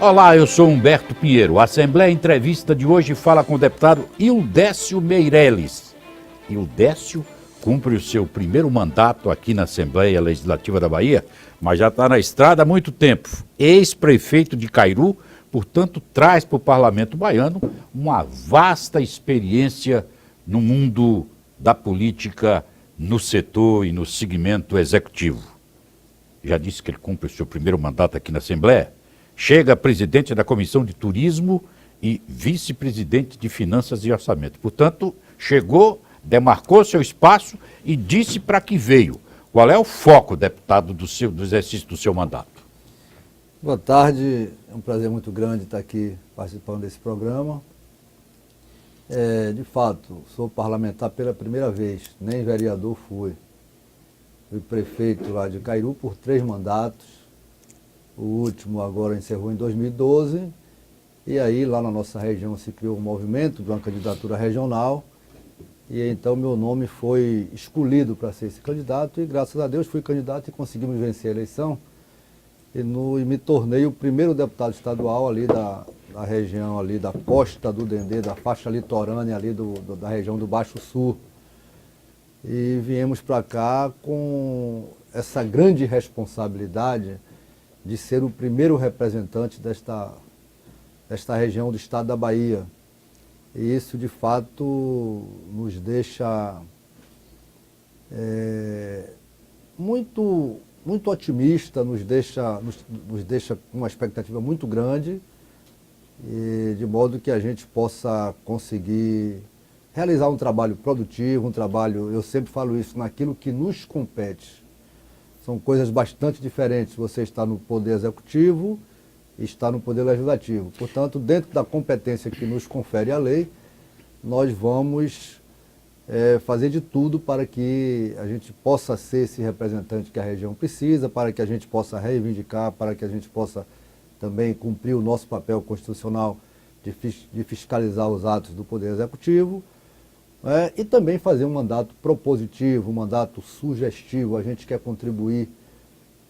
Olá, eu sou Humberto Pinheiro. A Assembleia Entrevista de hoje fala com o deputado Ildécio Meireles. Ildécio cumpre o seu primeiro mandato aqui na Assembleia Legislativa da Bahia, mas já está na estrada há muito tempo. Ex-prefeito de Cairu, portanto, traz para o Parlamento baiano uma vasta experiência no mundo da política, no setor e no segmento executivo. Já disse que ele cumpre o seu primeiro mandato aqui na Assembleia. Chega presidente da Comissão de Turismo e vice-presidente de Finanças e Orçamento. Portanto, chegou, demarcou seu espaço e disse para que veio. Qual é o foco, deputado, do exercício do seu mandato? Boa tarde, é um prazer muito grande estar aqui participando desse programa. De fato, sou parlamentar pela primeira vez, nem vereador fui. Fui prefeito lá de Cairu por 3 mandatos. O último agora encerrou em 2012, e aí lá na nossa região se criou um movimento de uma candidatura regional, e então meu nome foi escolhido para ser esse candidato, e graças a Deus fui candidato e conseguimos vencer a eleição, e me tornei o primeiro deputado estadual ali da região ali da Costa do Dendê, da faixa litorânea ali da região do Baixo Sul. E viemos para cá com essa grande responsabilidade de ser o primeiro representante desta região do estado da Bahia. E isso, de fato, nos deixa muito otimista, nos deixa com uma expectativa muito grande, e de modo que a gente possa conseguir realizar um trabalho produtivo, um trabalho, eu sempre falo isso, naquilo que nos compete. São coisas bastante diferentes, você está no poder executivo e está no poder legislativo. Portanto, dentro da competência que nos confere a lei, nós vamos fazer de tudo para que a gente possa ser esse representante que a região precisa, para que a gente possa reivindicar, para que a gente possa também cumprir o nosso papel constitucional de fiscalizar os atos do poder executivo, e também fazer um mandato propositivo, um mandato sugestivo. A gente quer contribuir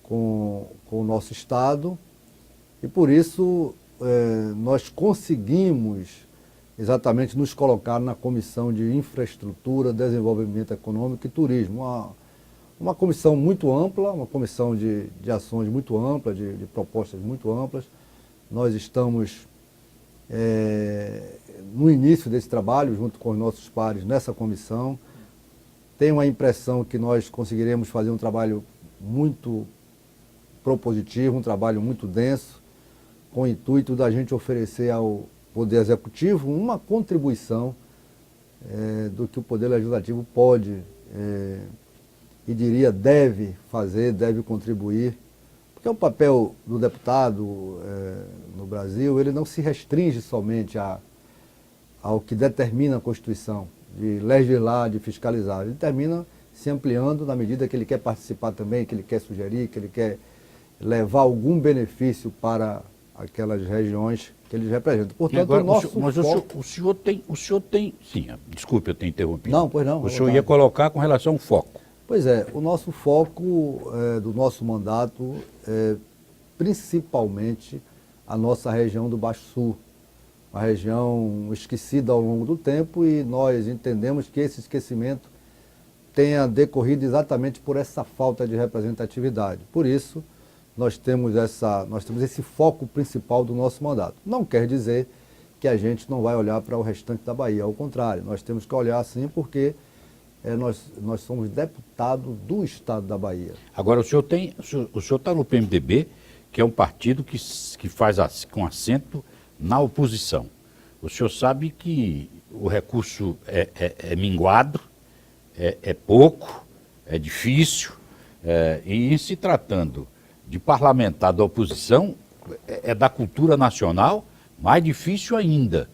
com o nosso Estado, e por isso nós conseguimos exatamente nos colocar na Comissão de Infraestrutura, Desenvolvimento Econômico e Turismo. Uma comissão muito ampla, uma comissão de ações muito ampla, de propostas muito amplas. Nós estamos no início desse trabalho, junto com os nossos pares nessa comissão. Tenho a impressão que nós conseguiremos fazer um trabalho muito propositivo, um trabalho muito denso, com o intuito da gente oferecer ao Poder Executivo uma contribuição do que o Poder Legislativo pode e diria deve fazer, deve contribuir. Porque o papel do deputado no Brasil, ele não se restringe somente ao que determina a Constituição, de legislar, de fiscalizar. Ele termina se ampliando na medida que ele quer participar também, que ele quer sugerir, que ele quer levar algum benefício para aquelas regiões que ele representa. Portanto, agora, o senhor tem... Sim, desculpe eu ter interrompido. Não, pois não. O senhor ia colocar com relação ao foco. Pois é, o nosso foco do nosso mandato é principalmente a nossa região do Baixo Sul, uma região esquecida ao longo do tempo, e nós entendemos que esse esquecimento tenha decorrido exatamente por essa falta de representatividade. Por isso, nós temos esse foco principal do nosso mandato. Não quer dizer que a gente não vai olhar para o restante da Bahia, ao contrário, nós temos que olhar sim, porque nós somos deputados do estado da Bahia. Agora, o senhor está no PMDB, que é um partido que faz com assento na oposição. O senhor sabe que o recurso é minguado, é pouco, é difícil, e em se tratando de parlamentar da oposição, é da cultura nacional, mais difícil ainda.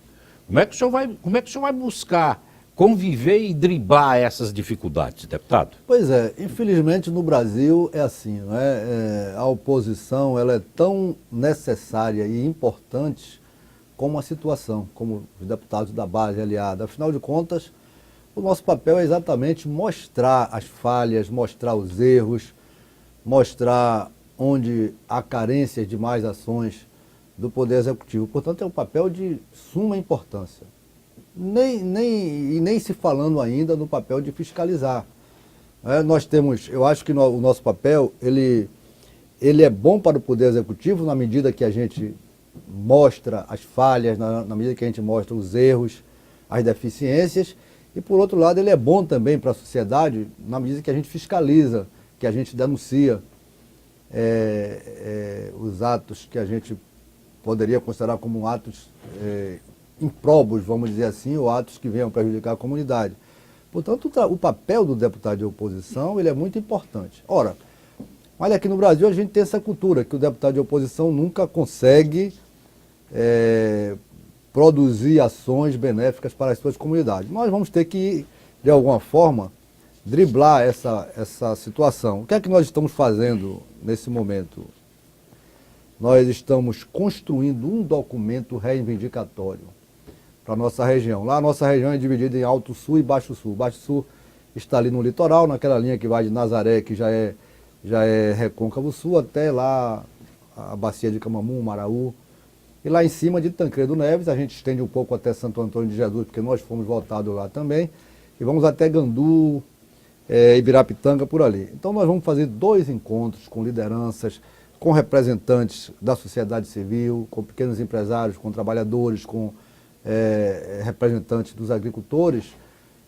Como é que o senhor vai buscar conviver e driblar essas dificuldades, deputado? Pois é, infelizmente no Brasil é assim, não é? A oposição, ela é tão necessária e importante como a situação, como os deputados da base aliada. Afinal de contas, o nosso papel é exatamente mostrar as falhas, mostrar os erros, mostrar onde há carências de mais ações do Poder Executivo. Portanto, é um papel de suma importância. Nem se falando ainda no papel de fiscalizar. Nós temos, eu acho que o nosso papel, ele é bom para o Poder Executivo na medida que a gente mostra as falhas, na medida que a gente mostra os erros, as deficiências, e por outro lado ele é bom também para a sociedade na medida que a gente fiscaliza, que a gente denuncia os atos que a gente poderia considerar como atos improbos, vamos dizer assim, ou atos que venham prejudicar a comunidade. Portanto, o papel do deputado de oposição ele é muito importante. Ora, olha, aqui no Brasil a gente tem essa cultura que o deputado de oposição nunca consegue produzir ações benéficas para as suas comunidades. Nós vamos ter que, de alguma forma, driblar essa situação. O que é que nós estamos fazendo nesse momento? Nós estamos construindo um documento reivindicatório para a nossa região. Lá a nossa região é dividida em Alto Sul e Baixo Sul. Baixo Sul está ali no litoral, naquela linha que vai de Nazaré, que já é Recôncavo Sul, até lá a Bacia de Camamu, Maraú. E lá em cima de Tancredo Neves, a gente estende um pouco até Santo Antônio de Jesus, porque nós fomos voltados lá também. E vamos até Gandu, Ibirapitanga, por ali. Então nós vamos fazer 2 encontros com lideranças, com representantes da sociedade civil, com pequenos empresários, com trabalhadores, com representantes dos agricultores.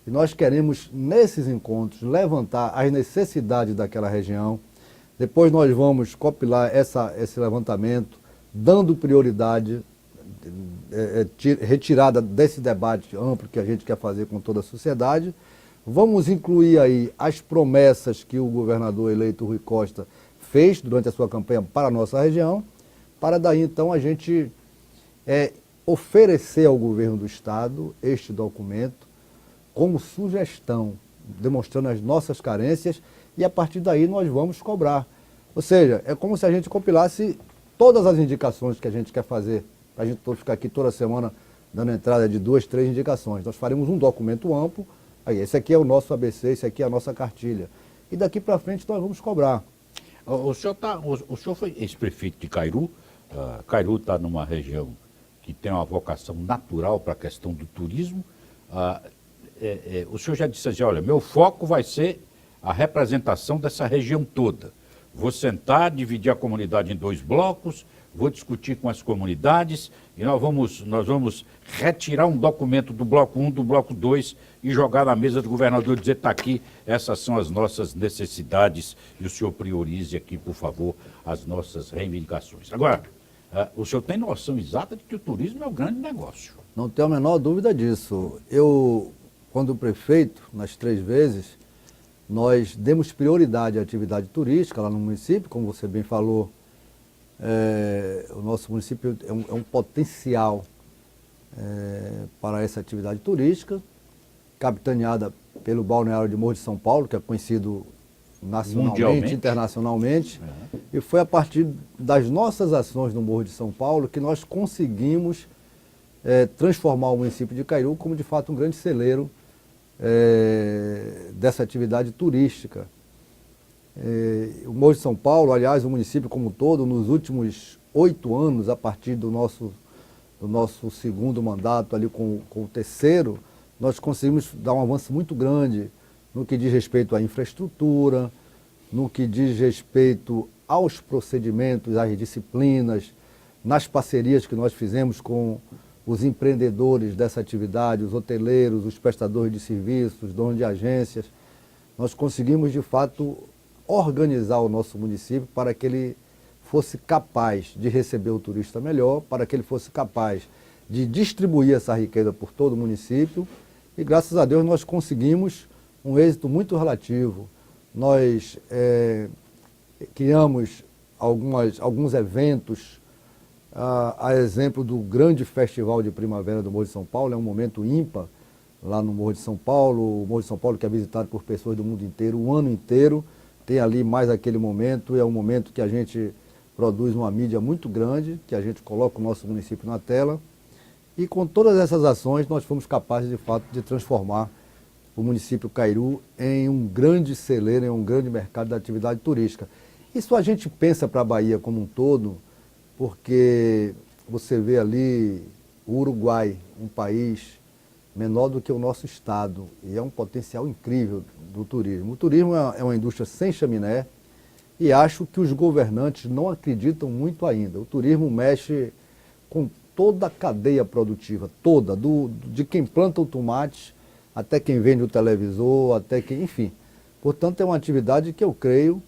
E nós queremos, nesses encontros, levantar as necessidades daquela região. Depois nós vamos compilar esse levantamento, dando prioridade, retirada desse debate amplo que a gente quer fazer com toda a sociedade. Vamos incluir aí as promessas que o governador eleito Rui Costa fez durante a sua campanha para a nossa região, para daí então a gente oferecer ao governo do Estado este documento como sugestão, demonstrando as nossas carências, e a partir daí nós vamos cobrar. Ou seja, é como se a gente compilasse todas as indicações que a gente quer fazer, para a gente ficar aqui toda semana dando entrada de 2, 3 indicações. Nós faremos um documento amplo, aí esse aqui é o nosso ABC, esse aqui é a nossa cartilha. E daqui para frente nós vamos cobrar. O senhor foi ex-prefeito de Cairu. Cairu está numa região que tem uma vocação natural para a questão do turismo. O senhor já disse assim, olha, meu foco vai ser a representação dessa região toda. Vou sentar, dividir a comunidade em 2 blocos, vou discutir com as comunidades e nós vamos retirar um documento do bloco 1, do bloco 2 e jogar na mesa do governador e dizer, está aqui, essas são as nossas necessidades e o senhor priorize aqui, por favor, as nossas reivindicações. Agora, o senhor tem noção exata de que o turismo é um grande negócio? Não tenho a menor dúvida disso. Eu, quando prefeito, nas 3 vezes, nós demos prioridade à atividade turística lá no município, como você bem falou, o nosso município é um potencial para essa atividade turística, capitaneada pelo balneário de Morro de São Paulo, que é conhecido nacionalmente, internacionalmente, e foi a partir das nossas ações no Morro de São Paulo que nós conseguimos transformar o município de Cairu como de fato um grande celeiro dessa atividade turística. O Morro de São Paulo, aliás, o município como um todo, nos últimos 8 anos, a partir do nosso segundo mandato, ali com o terceiro, nós conseguimos dar um avanço muito grande no que diz respeito à infraestrutura, no que diz respeito aos procedimentos, às disciplinas, nas parcerias que nós fizemos com os empreendedores dessa atividade, os hoteleiros, os prestadores de serviços, os donos de agências. Nós conseguimos, de fato, organizar o nosso município para que ele fosse capaz de receber o turista melhor, para que ele fosse capaz de distribuir essa riqueza por todo o município. E, graças a Deus, nós conseguimos um êxito muito relativo. Nós criamos alguns eventos, a exemplo do grande festival de primavera do Morro de São Paulo, é um momento ímpar lá no Morro de São Paulo. O Morro de São Paulo que é visitado por pessoas do mundo inteiro, o ano inteiro, tem ali mais aquele momento, é um momento que a gente produz uma mídia muito grande, que a gente coloca o nosso município na tela, e com todas essas ações nós fomos capazes de fato de transformar o município Cairu em um grande celeiro, em um grande mercado da atividade turística. Isso a gente pensa para a Bahia como um todo, porque você vê ali o Uruguai, um país menor do que o nosso estado, e é um potencial incrível do turismo. O turismo é uma indústria sem chaminé, e acho que os governantes não acreditam muito ainda. O turismo mexe com toda a cadeia produtiva, toda, de quem planta o tomate, até quem vende o televisor, até quem, enfim. Portanto, é uma atividade que eu creio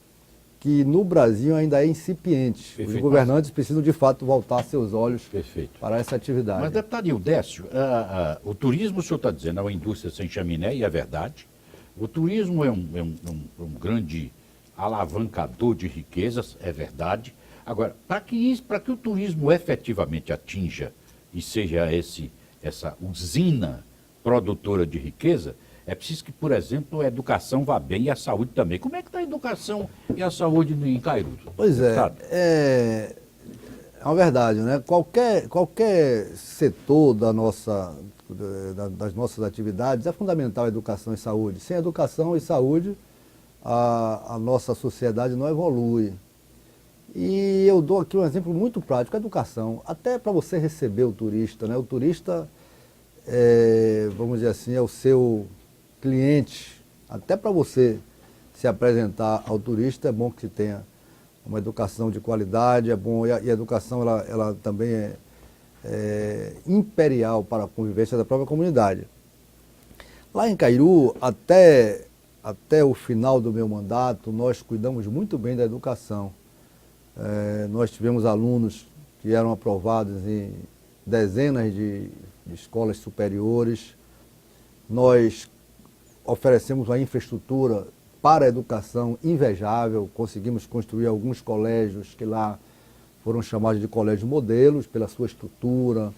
que no Brasil ainda é incipiente. Perfeito. Os governantes precisam, de fato, voltar seus olhos Perfeito. para essa atividade. Mas, deputado Ildécio, o turismo, o senhor está dizendo, é uma indústria sem chaminé, e é verdade. O turismo é um grande alavancador de riquezas, é verdade. Agora, para que o turismo efetivamente atinja e seja essa usina produtora de riqueza, é preciso que, por exemplo, a educação vá bem e a saúde também. Como é que está a educação e a saúde em Cairus? Pois deputado? é uma verdade, né? Qualquer setor das nossas atividades é fundamental a educação e saúde. Sem educação e saúde, a nossa sociedade não evolui. E eu dou aqui um exemplo muito prático, a educação. Até para você receber o turista, né? O turista, vamos dizer assim, é o seu cliente. Até para você se apresentar ao turista, é bom que se tenha uma educação de qualidade, é bom. E a educação, ela também é imperial para a convivência da própria comunidade. Lá em Cairu, até o final do meu mandato, nós cuidamos muito bem da educação. Nós tivemos alunos que eram aprovados em dezenas de escolas superiores. Nós oferecemos uma infraestrutura para a educação invejável. Conseguimos construir alguns colégios que lá foram chamados de colégios modelos pela sua estrutura.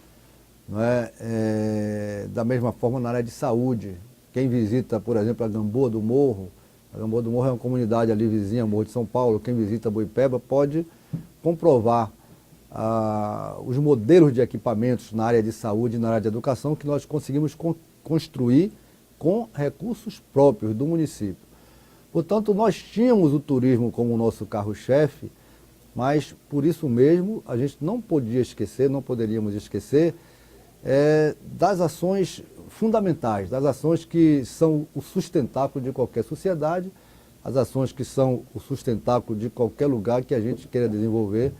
Não é? Da mesma forma na área de saúde. Quem visita, por exemplo, a Gamboa do Morro é uma comunidade ali vizinha, Morro de São Paulo. Quem visita Boipeba pode comprovar os modelos de equipamentos na área de saúde e na área de educação que nós conseguimos construir com recursos próprios do município. Portanto, nós tínhamos o turismo como nosso carro-chefe, mas por isso mesmo a gente não poderíamos esquecer das ações fundamentais, das ações que são o sustentáculo de qualquer sociedade, as ações que são o sustentáculo de qualquer lugar que a gente queira desenvolver,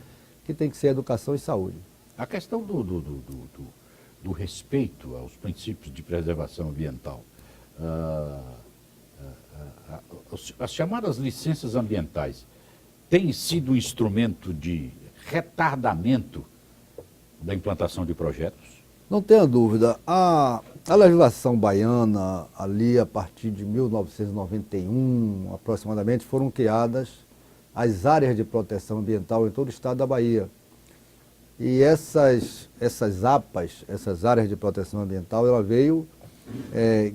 que tem que ser educação e saúde. A questão do respeito aos princípios de preservação ambiental. As chamadas licenças ambientais têm sido um instrumento de retardamento da implantação de projetos? Não tenha dúvida. A legislação baiana, ali a partir de 1991, aproximadamente, foram criadas as áreas de proteção ambiental em todo o estado da Bahia. E essas APAs, essas áreas de proteção ambiental, ela veio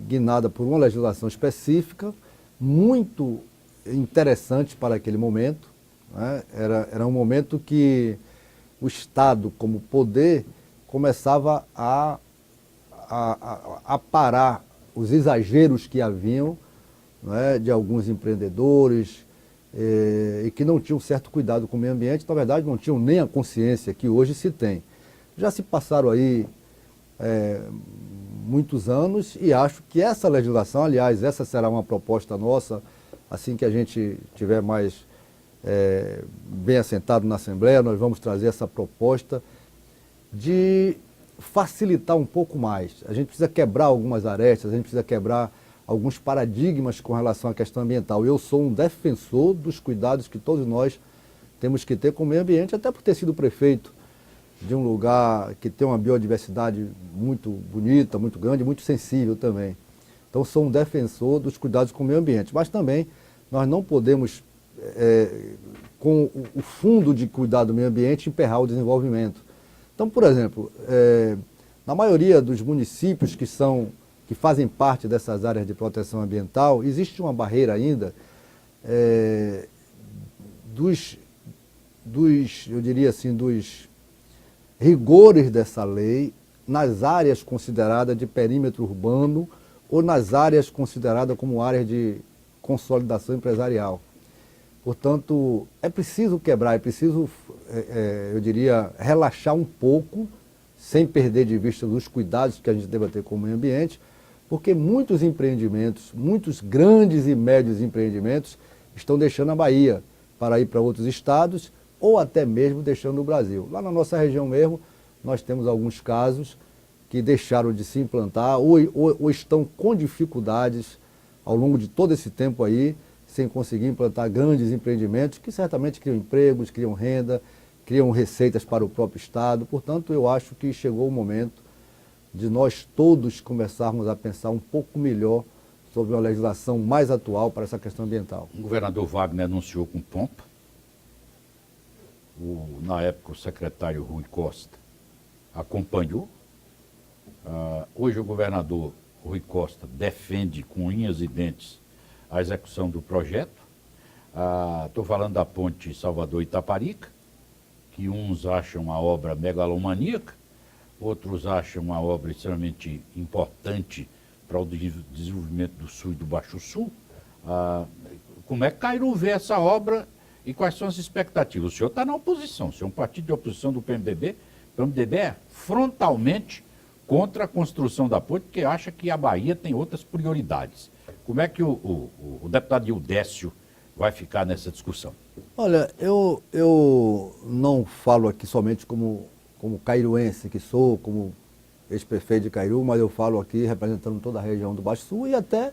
guinada por uma legislação específica, muito interessante para aquele momento. Né? Era um momento que o Estado, como poder, começava a parar os exageros que haviam, né, de alguns empreendedores e que não tinham certo cuidado com o meio ambiente, na verdade não tinham nem a consciência que hoje se tem. Já se passaram aí muitos anos e acho que essa legislação, aliás, essa será uma proposta nossa, assim que a gente tiver mais bem assentado na Assembleia, nós vamos trazer essa proposta de facilitar um pouco mais. A gente precisa quebrar algumas arestas, a gente precisa quebrar alguns paradigmas com relação à questão ambiental. Eu sou um defensor dos cuidados que todos nós temos que ter com o meio ambiente, até por ter sido prefeito de um lugar que tem uma biodiversidade muito bonita, muito grande, muito sensível também. Então, sou um defensor dos cuidados com o meio ambiente. Mas também nós não podemos, com o fundo de cuidado do meio ambiente, emperrar o desenvolvimento. Então, por exemplo, na maioria dos municípios que fazem parte dessas áreas de proteção ambiental, existe uma barreira ainda eu diria assim, dos rigores dessa lei nas áreas consideradas de perímetro urbano ou nas áreas consideradas como áreas de consolidação empresarial. Portanto, é preciso quebrar, é preciso eu diria, relaxar um pouco, sem perder de vista os cuidados que a gente deva ter com o meio ambiente, porque muitos empreendimentos, muitos grandes e médios empreendimentos estão deixando a Bahia para ir para outros estados ou até mesmo deixando o Brasil. Lá na nossa região mesmo, nós temos alguns casos que deixaram de se implantar ou estão com dificuldades ao longo de todo esse tempo aí, sem conseguir implantar grandes empreendimentos que certamente criam empregos, criam renda, criam receitas para o próprio Estado. Portanto, eu acho que chegou o momento de nós todos começarmos a pensar um pouco melhor sobre uma legislação mais atual para essa questão ambiental. O governador Wagner anunciou com pompa, na época o secretário Rui Costa acompanhou. Hoje o governador Rui Costa defende com unhas e dentes a execução do projeto. Estou falando da ponte Salvador-Itaparica, que uns acham a obra megalomaníaca, outros acham uma obra extremamente importante para o desenvolvimento do Sul e do Baixo Sul. Como é que Cairu vê essa obra e quais são as expectativas? O senhor está na oposição, o senhor é um partido de oposição do PMDB. O PMDB é frontalmente contra a construção da ponte, porque acha que a Bahia tem outras prioridades. Como é que o deputado Ildécio vai ficar nessa discussão? Olha, eu não falo aqui somente como cairuense que sou, como ex-prefeito de Cairu, mas eu falo aqui representando toda a região do Baixo Sul e até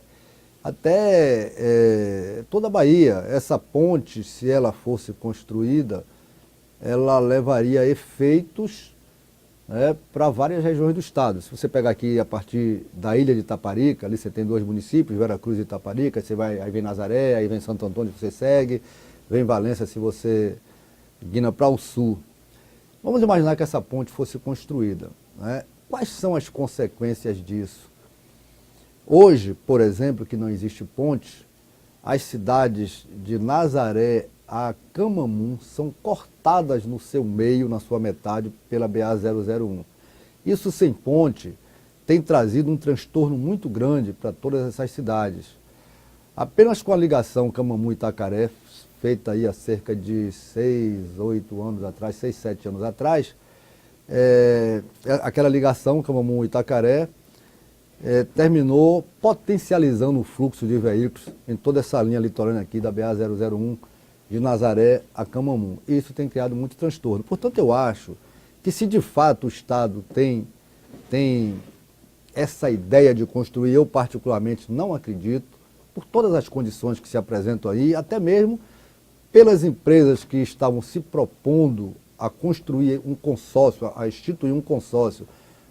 toda a Bahia. Essa ponte, se ela fosse construída, ela levaria efeitos, né, para várias regiões do estado. Se você pegar aqui a partir da ilha de Itaparica, ali você tem 2 municípios, Veracruz e Itaparica, aí vem Nazaré, aí vem Santo Antônio, você segue, vem Valência, se você guina para o sul. Vamos imaginar que essa ponte fosse construída, né? Quais são as consequências disso? Hoje, por exemplo, que não existe ponte, as cidades de Nazaré a Camamu são cortadas no seu meio, na sua metade, pela BA-001. Isso sem ponte tem trazido um transtorno muito grande para todas essas cidades. Apenas com a ligação Camamu-Itacaré, feita aí há cerca de 6, 8 anos atrás, 6, 7 anos atrás, aquela ligação Camamu-Itacaré terminou potencializando o fluxo de veículos em toda essa linha litorânea aqui da BA-001, de Nazaré a Camamu. Isso tem criado muito transtorno. Portanto, eu acho que se de fato o Estado tem essa ideia de construir, eu particularmente não acredito, por todas as condições que se apresentam aí, até mesmo pelas empresas que estavam se propondo a construir um consórcio, a instituir um consórcio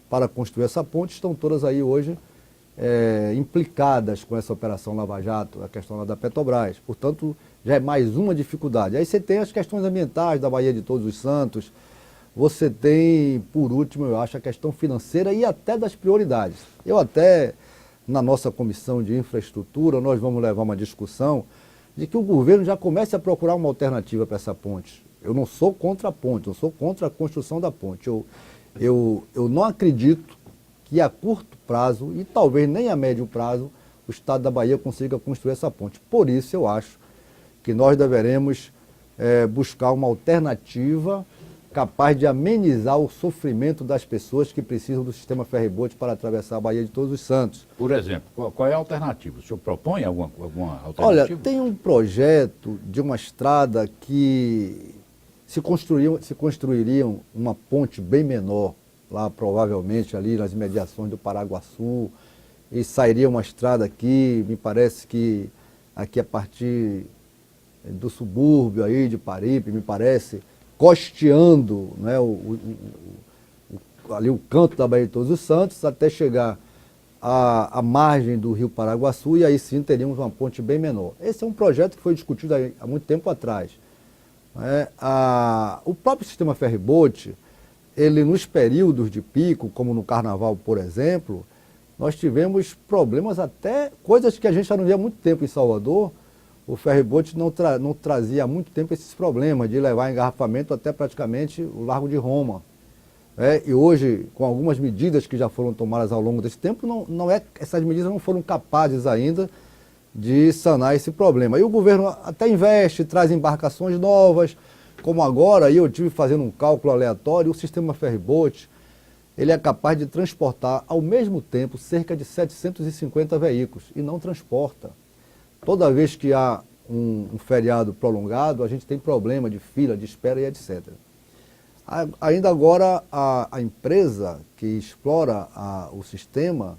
para construir essa ponte, estão todas aí hoje implicadas com essa operação Lava Jato, a questão lá da Petrobras. Portanto, já é mais uma dificuldade. Aí você tem as questões ambientais da Baía de Todos os Santos, você tem, por último, eu acho, a questão financeira e até das prioridades. Eu até, na nossa comissão de infraestrutura, nós vamos levar uma discussão de que o governo já comece a procurar uma alternativa para essa ponte. Eu não sou contra a ponte, eu sou contra a construção da ponte. Eu não acredito que a curto prazo, e talvez nem a médio prazo, o Estado da Bahia consiga construir essa ponte. Por isso eu acho que nós deveremos buscar uma alternativa capaz de amenizar o sofrimento das pessoas que precisam do sistema ferry-boat para atravessar a Baía de Todos os Santos. Por exemplo, qual é a alternativa? O senhor propõe alguma alternativa? Olha, tem um projeto de uma estrada que se construiriam uma ponte bem menor, lá provavelmente ali nas imediações do Paraguaçu, e sairia uma estrada aqui, me parece que aqui a partir do subúrbio aí de Paripe, me parece, costeando, né, ali o canto da Baía de Todos os Santos, até chegar à margem do rio Paraguaçu, e aí sim teríamos uma ponte bem menor. Esse é um projeto que foi discutido há muito tempo atrás. O próprio sistema ferry-boat, ele nos períodos de pico, como no Carnaval, por exemplo, nós tivemos problemas, até coisas que a gente já não via há muito tempo em Salvador. O ferry-boat não trazia há muito tempo esses problemas de levar engarrafamento até praticamente o Largo de Roma. E hoje, com algumas medidas que já foram tomadas ao longo desse tempo, essas medidas não foram capazes ainda de sanar esse problema. E o governo até investe, traz embarcações novas, como agora, e eu tive fazendo um cálculo aleatório, o sistema ferry-boat, ele é capaz de transportar ao mesmo tempo cerca de 750 veículos, e não transporta. Toda vez que há um feriado prolongado, a gente tem problema de fila, de espera e etc. Ainda agora, a empresa que explora o sistema,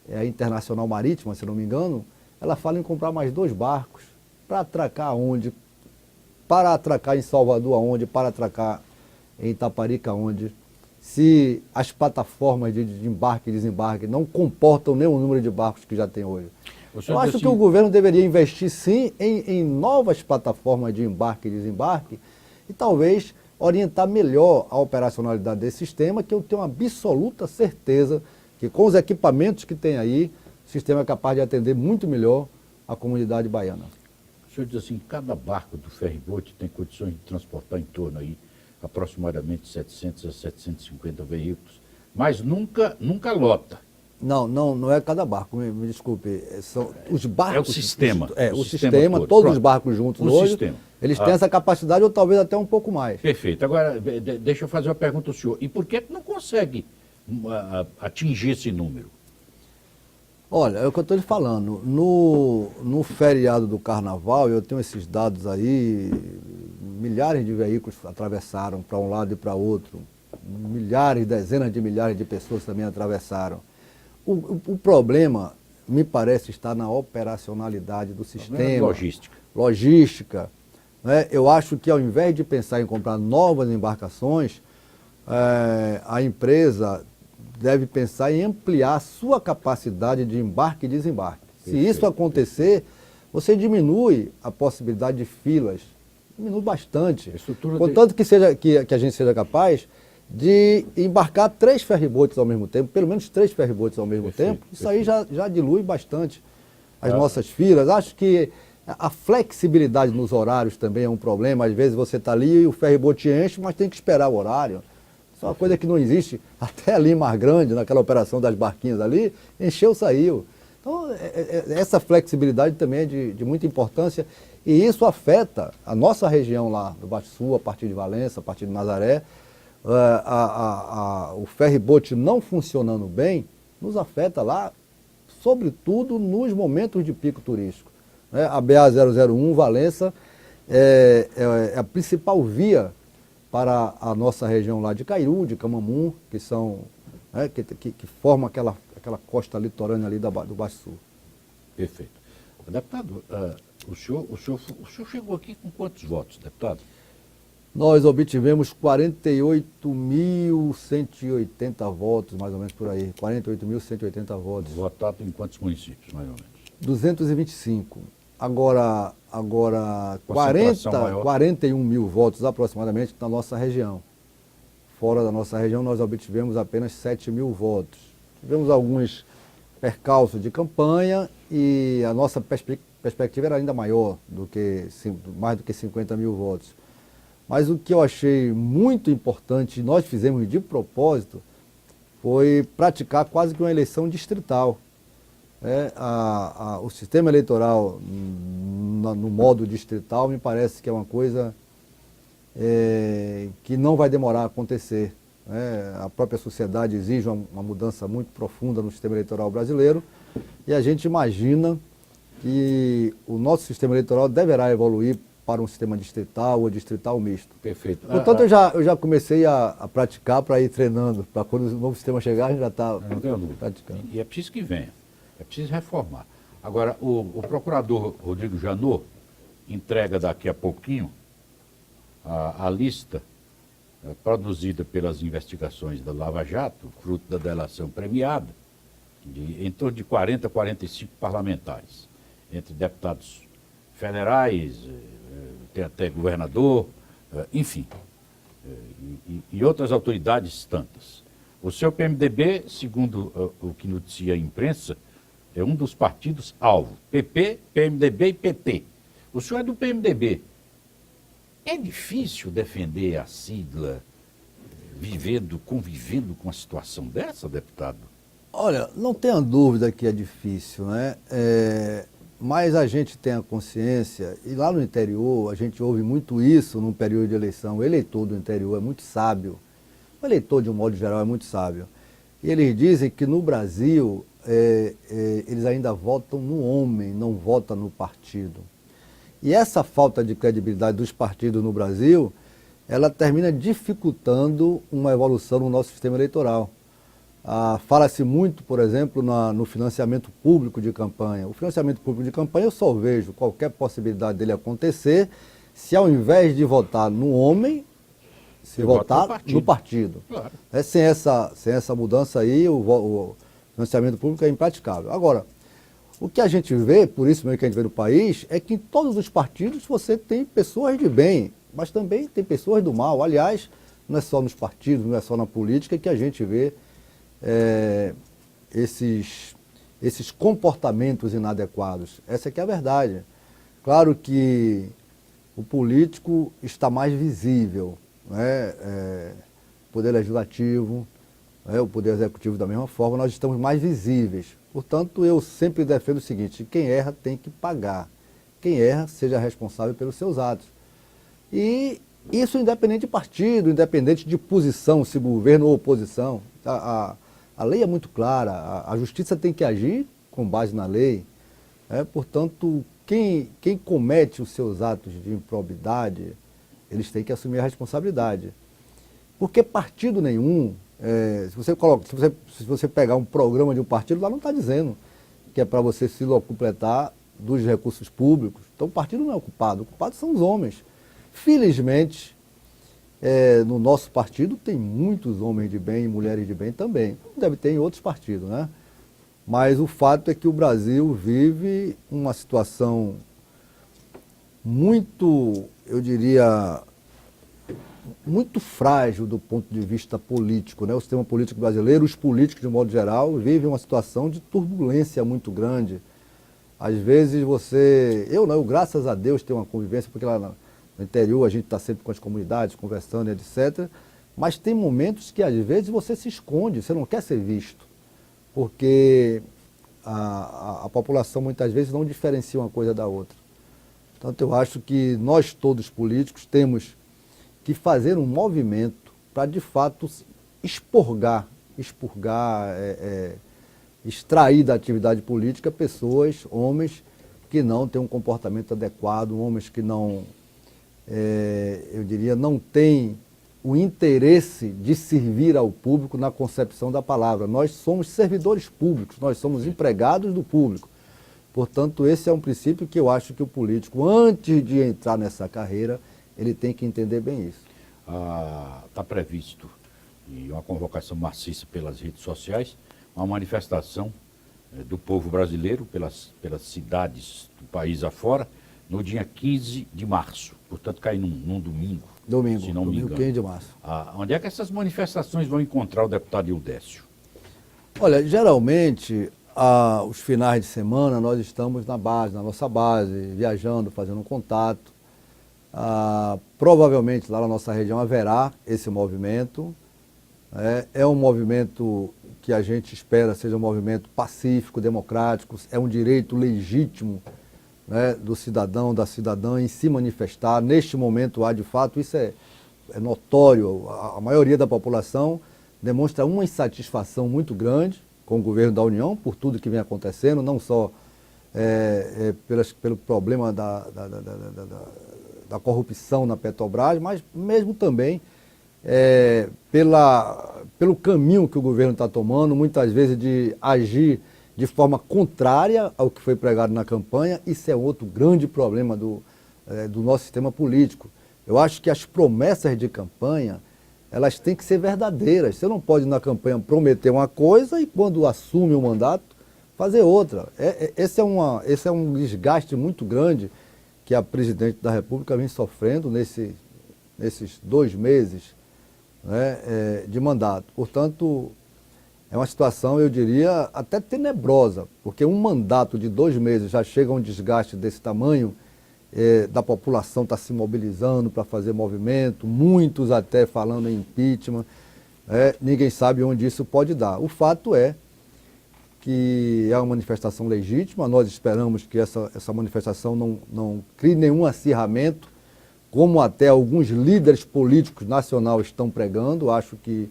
é a Internacional Marítima, se não me engano, ela fala em comprar mais 2 barcos para atracar onde? Para atracar em Salvador aonde? Para atracar em Itaparica onde? Se as plataformas de embarque e desembarque não comportam nem o número de barcos que já tem hoje. Eu acho que o governo deveria investir sim em novas plataformas de embarque e desembarque e talvez orientar melhor a operacionalidade desse sistema, que eu tenho uma absoluta certeza que com os equipamentos que tem aí, o sistema é capaz de atender muito melhor a comunidade baiana. O senhor diz assim, cada barco do ferry-boat tem condições de transportar em torno aí aproximadamente 700 a 750 veículos, mas nunca lota. Não é cada barco, me desculpe, são os barcos... É o sistema. O sistema todo. Todos os barcos juntos hoje, sistema. Eles têm essa capacidade ou talvez até um pouco mais. Perfeito. Agora, deixa eu fazer uma pergunta ao senhor. E por que não consegue atingir esse número? Olha, é o que eu estou lhe falando. No feriado do Carnaval, eu tenho esses dados aí, milhares de veículos atravessaram para um lado e para outro, milhares, dezenas de milhares de pessoas também atravessaram. O problema, me parece, está na operacionalidade do sistema. Logística. Né? Eu acho que ao invés de pensar em comprar novas embarcações, a empresa deve pensar em ampliar a sua capacidade de embarque e desembarque. Perfeito. Se isso acontecer, você diminui a possibilidade de filas, diminui bastante. Contanto que a gente seja capaz de embarcar 3 ferry-boats ao mesmo tempo, pelo menos 3 ferry-boats ao mesmo tempo, isso aí já dilui bastante as nossas filas. Acho que a flexibilidade nos horários também é um problema. Às vezes você está ali e o ferry-boat enche, mas tem que esperar o horário. Isso é uma coisa que não existe. Até ali em Mar Grande, naquela operação das barquinhas ali, encheu, saiu. Então, essa flexibilidade também é de muita importância e isso afeta a nossa região lá do Baixo Sul, a partir de Valença, a partir de Nazaré. O ferry-boat não funcionando bem nos afeta lá, sobretudo nos momentos de pico turístico. A BA-001 Valença é a principal via para a nossa região lá de Cairu, de Camamu, que são que formam aquela costa litorânea ali do Baixo Sul. Perfeito. Deputado, o senhor chegou aqui com quantos votos, deputado? Nós obtivemos 48.180 votos, mais ou menos por aí. 48.180 votos. Votado em quantos municípios, mais ou menos? 225. Agora 41 mil votos aproximadamente na nossa região. Fora da nossa região nós obtivemos apenas 7 mil votos. Tivemos alguns percalços de campanha e a nossa perspectiva era ainda maior, mais do que 50 mil votos. Mas o que eu achei muito importante, nós fizemos de propósito, foi praticar quase que uma eleição distrital. O sistema eleitoral no modo distrital me parece que é uma coisa que não vai demorar a acontecer. A própria sociedade exige uma mudança muito profunda no sistema eleitoral brasileiro e a gente imagina que o nosso sistema eleitoral deverá evoluir para um sistema distrital ou distrital misto. Perfeito. Portanto, eu já comecei a praticar para ir treinando, para quando o novo sistema chegar a gente já está praticando. E é preciso que venha. É preciso reformar. Agora, o procurador Rodrigo Janot entrega daqui a pouquinho a lista produzida pelas investigações da Lava Jato, fruto da delação premiada, em torno de 40 a 45 parlamentares, entre deputados federais, tem até governador, enfim, e outras autoridades tantas. O seu PMDB, segundo o que noticia a imprensa, é um dos partidos alvo, PP, PMDB e PT. O senhor é do PMDB. É difícil defender a sigla convivendo com uma situação dessa, deputado? Olha, não tenha dúvida que é difícil, né? mas a gente tem a consciência, e lá no interior a gente ouve muito isso num período de eleição. O eleitor do interior é muito sábio, o eleitor de um modo geral é muito sábio. E eles dizem que no Brasil eles ainda votam no homem, não votam no partido. E essa falta de credibilidade dos partidos no Brasil, ela termina dificultando uma evolução no nosso sistema eleitoral. Fala-se muito, por exemplo, no financiamento público de campanha. O financiamento público de campanha eu só vejo qualquer possibilidade dele acontecer se ao invés de votar no homem, se votar no partido. Claro. Sem essa mudança aí, o financiamento público é impraticável. Agora, o que a gente vê, por isso mesmo que a gente vê no país, é que em todos os partidos você tem pessoas de bem, mas também tem pessoas do mal. Aliás, não é só nos partidos, não é só na política que a gente vê esses comportamentos inadequados. Essa que é a verdade. Claro que o político está mais visível, né? O poder legislativo, o poder executivo da mesma forma, nós estamos mais visíveis. Portanto, eu sempre defendo o seguinte: quem erra tem que pagar. Quem erra, seja responsável pelos seus atos. E isso independente de partido, independente de posição, se governo ou oposição. A lei é muito clara, a justiça tem que agir com base na lei. Portanto, quem comete os seus atos de improbidade, eles têm que assumir a responsabilidade. Porque partido nenhum, se você pegar um programa de um partido, lá não está dizendo que é para você se locupletar dos recursos públicos. Então o partido não é o culpado são os homens. Felizmente, no nosso partido tem muitos homens de bem e mulheres de bem também. Deve ter em outros partidos, né? Mas o fato é que o Brasil vive uma situação muito, eu diria, muito frágil do ponto de vista político, né? O sistema político brasileiro, os políticos de modo geral, vivem uma situação de turbulência muito grande. Às vezes eu graças a Deus tenho uma convivência, porque lá no interior a gente está sempre com as comunidades, conversando, etc. Mas tem momentos que às vezes você se esconde, você não quer ser visto, porque a população muitas vezes não diferencia uma coisa da outra. Portanto, eu acho que nós todos políticos temos que fazer um movimento para de fato expurgar, extrair da atividade política pessoas, homens que não têm um comportamento adequado, homens que não, eu diria, não têm o interesse de servir ao público na concepção da palavra. Nós somos servidores públicos, nós somos empregados do público. Portanto, esse é um princípio que eu acho que o político, antes de entrar nessa carreira, ele tem que entender bem isso. Está previsto, e uma convocação maciça pelas redes sociais, uma manifestação do povo brasileiro pelas cidades do país afora, no dia 15 de março. Portanto, cai num domingo. Se não me engano. 15 de março. Onde é que essas manifestações vão encontrar o deputado Ildécio? Olha, geralmente, os finais de semana, nós estamos na nossa base, viajando, fazendo um contato. Provavelmente lá na nossa região haverá esse movimento. É um movimento que a gente espera seja um movimento pacífico, democrático, é um direito legítimo, né, do cidadão, da cidadã em se manifestar. Neste momento há de fato, isso é notório, a maioria da população demonstra uma insatisfação muito grande com o governo da União por tudo que vem acontecendo, não só pelo problema da corrupção na Petrobras, mas mesmo também pelo caminho que o governo está tomando, muitas vezes de agir de forma contrária ao que foi pregado na campanha. Isso é outro grande problema do nosso sistema político. Eu acho que as promessas de campanha, elas têm que ser verdadeiras. Você não pode na campanha prometer uma coisa e quando assume o mandato, fazer outra. Esse é um desgaste muito grande que a presidente da República vem sofrendo nesses 2 meses, né, de mandato. Portanto, é uma situação, eu diria, até tenebrosa, porque um mandato de 2 meses já chega a um desgaste desse tamanho, da população estar se mobilizando para fazer movimento, muitos até falando em impeachment, ninguém sabe onde isso pode dar. O fato é que é uma manifestação legítima. Nós esperamos que essa manifestação não crie nenhum acirramento, como até alguns líderes políticos nacionais estão pregando. Acho que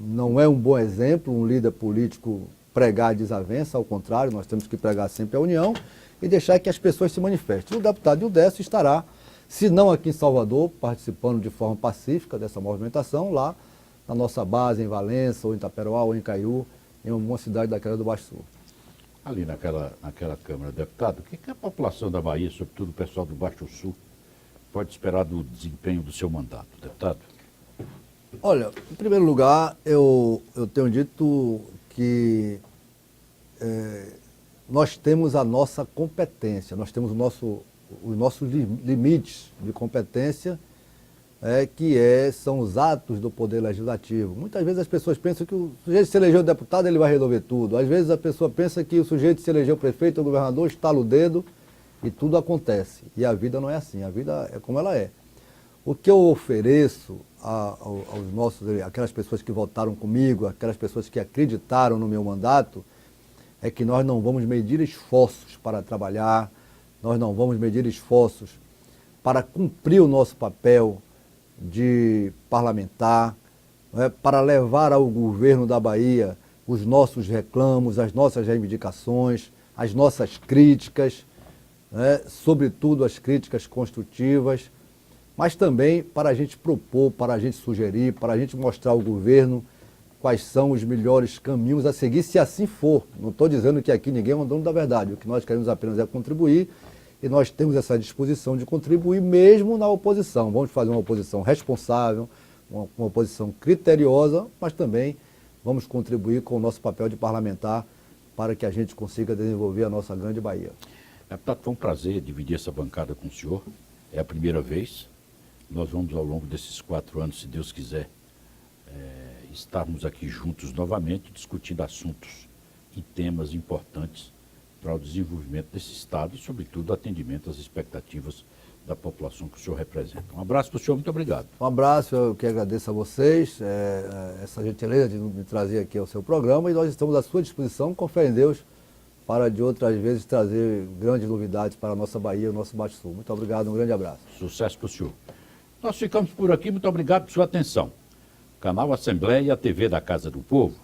não é um bom exemplo um líder político pregar a desavença, ao contrário, nós temos que pregar sempre a união e deixar que as pessoas se manifestem. O deputado Ildécio estará, se não aqui em Salvador, participando de forma pacífica dessa movimentação, lá na nossa base, em Valença, ou em Itaperoá, ou em Caiú, em alguma cidade daquela do Baixo Sul. Ali naquela Câmara, deputado, o que a população da Bahia, sobretudo o pessoal do Baixo Sul, pode esperar do desempenho do seu mandato, deputado? Olha, em primeiro lugar, eu tenho dito que nós temos a nossa competência, nós temos os nossos limites de competência, são os atos do Poder Legislativo. Muitas vezes as pessoas pensam que o sujeito se elegeu deputado, ele vai resolver tudo. Às vezes a pessoa pensa que o sujeito se elegeu prefeito ou governador, estala o dedo e tudo acontece. E a vida não é assim, a vida é como ela é. O que eu ofereço aquelas pessoas que votaram comigo, aquelas pessoas que acreditaram no meu mandato, é que nós não vamos medir esforços para trabalhar, nós não vamos medir esforços para cumprir o nosso papel de parlamentar, para levar ao governo da Bahia os nossos reclamos, as nossas reivindicações, as nossas críticas, sobretudo as críticas construtivas, mas também para a gente propor, para a gente sugerir, para a gente mostrar ao governo quais são os melhores caminhos a seguir, se assim for. Não estou dizendo que aqui ninguém é um dono da verdade, o que nós queremos apenas é contribuir, e nós temos essa disposição de contribuir mesmo na oposição. Vamos fazer uma oposição responsável, uma oposição criteriosa, mas também vamos contribuir com o nosso papel de parlamentar para que a gente consiga desenvolver a nossa grande Bahia. Deputado, foi um prazer dividir essa bancada com o senhor. É a primeira vez. Nós vamos, ao longo desses 4 anos, se Deus quiser, estarmos aqui juntos novamente, discutindo assuntos e temas importantes para o desenvolvimento desse Estado e, sobretudo, atendimento às expectativas da população que o senhor representa. Um abraço para o senhor, muito obrigado. Um abraço, eu que agradeço a vocês, essa gentileza de me trazer aqui ao seu programa, e nós estamos à sua disposição, com fé em Deus, para de outras vezes trazer grandes novidades para a nossa Bahia e o nosso Baixo Sul. Muito obrigado, um grande abraço. Sucesso para o senhor. Nós ficamos por aqui, muito obrigado por sua atenção. Canal Assembleia, a TV da Casa do Povo.